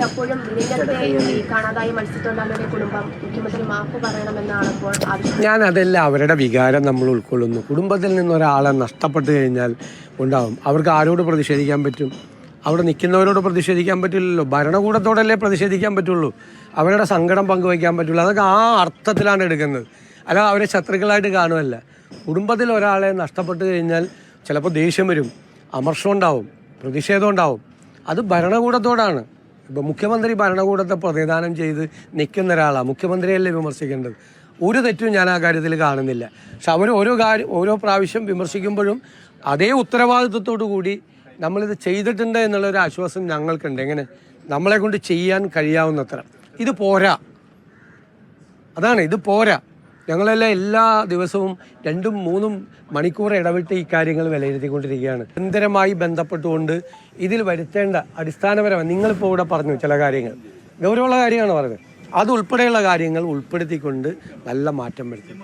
അപ്പോഴും ഇതിനകത്തെ ഈ കാണാതായ മത്സ്യത്തൊഴിലാളിയുടെ കുടുംബം മുഖ്യമന്ത്രി മാപ്പ് പറയണമെന്നാണ് ഇപ്പോൾ ഞാൻ അതല്ല അവരുടെ വികാരം നമ്മൾ ഉൾക്കൊള്ളുന്നു. കുടുംബത്തിൽ നിന്ന് ഒരാളെ നഷ്ടപ്പെട്ടു കഴിഞ്ഞാൽ ഉണ്ടാവും. അവർക്ക് ആരോട് പ്രതിഷേധിക്കാൻ പറ്റും? അവിടെ നിൽക്കുന്നവരോട് പ്രതിഷേധിക്കാൻ പറ്റില്ലല്ലോ. ഭരണകൂടത്തോടല്ലേ പ്രതിഷേധിക്കാൻ പറ്റുള്ളൂ. അവരുടെ സങ്കടം പങ്കുവയ്ക്കാൻ പറ്റുള്ളൂ. അതൊക്കെ ആ അർത്ഥത്തിലാണ് എടുക്കുന്നത്. അല്ല അവരെ ശത്രുക്കളായിട്ട് കാണുമല്ല. കുടുംബത്തിൽ ഒരാളെ നഷ്ടപ്പെട്ടു കഴിഞ്ഞാൽ ചിലപ്പോൾ ദേഷ്യം വരും, അമർഷം ഉണ്ടാവും, പ്രതിഷേധം ഉണ്ടാവും. അത് ഭരണകൂടത്തോടാണ്. ഇപ്പോൾ മുഖ്യമന്ത്രി ഭരണകൂടത്തെ പ്രതിദാനം ചെയ്ത് നിൽക്കുന്ന ഒരാളാണ്. മുഖ്യമന്ത്രിയല്ലേ വിമർശിക്കേണ്ടത്. ഒരു തെറ്റും ഞാൻ ആ കാര്യത്തിൽ കാണുന്നില്ല. പക്ഷെ അവർ ഓരോ പ്രാവശ്യം വിമർശിക്കുമ്പോഴും അതേ ഉത്തരവാദിത്വത്തോടു കൂടി നമ്മളിത് ചെയ്തിട്ടുണ്ട് എന്നുള്ളൊരു ആശ്വാസം ഞങ്ങൾക്കുണ്ട്. എങ്ങനെ നമ്മളെ കൊണ്ട് ചെയ്യാൻ കഴിയാവുന്നത്ര. ഇത് പോരാ, അതാണ്, ഇത് പോരാ. ഞങ്ങളെല്ലാം എല്ലാ ദിവസവും 2-3 മണിക്കൂർ ഇടവിട്ട് ഈ കാര്യങ്ങൾ വിലയിരുത്തിക്കൊണ്ടിരിക്കുകയാണ്. നിരന്തരമായി ബന്ധപ്പെട്ടുകൊണ്ട് ഇതിൽ വരുത്തേണ്ട അടിസ്ഥാനപരമായി നിങ്ങളിപ്പോൾ ഇവിടെ പറഞ്ഞു ചില കാര്യങ്ങൾ ഗൗരവമുള്ള കാര്യമാണ് പറഞ്ഞത്. അതുൾപ്പെടെയുള്ള കാര്യങ്ങൾ ഉൾപ്പെടുത്തിക്കൊണ്ട് നല്ല മാറ്റം വരുത്തും.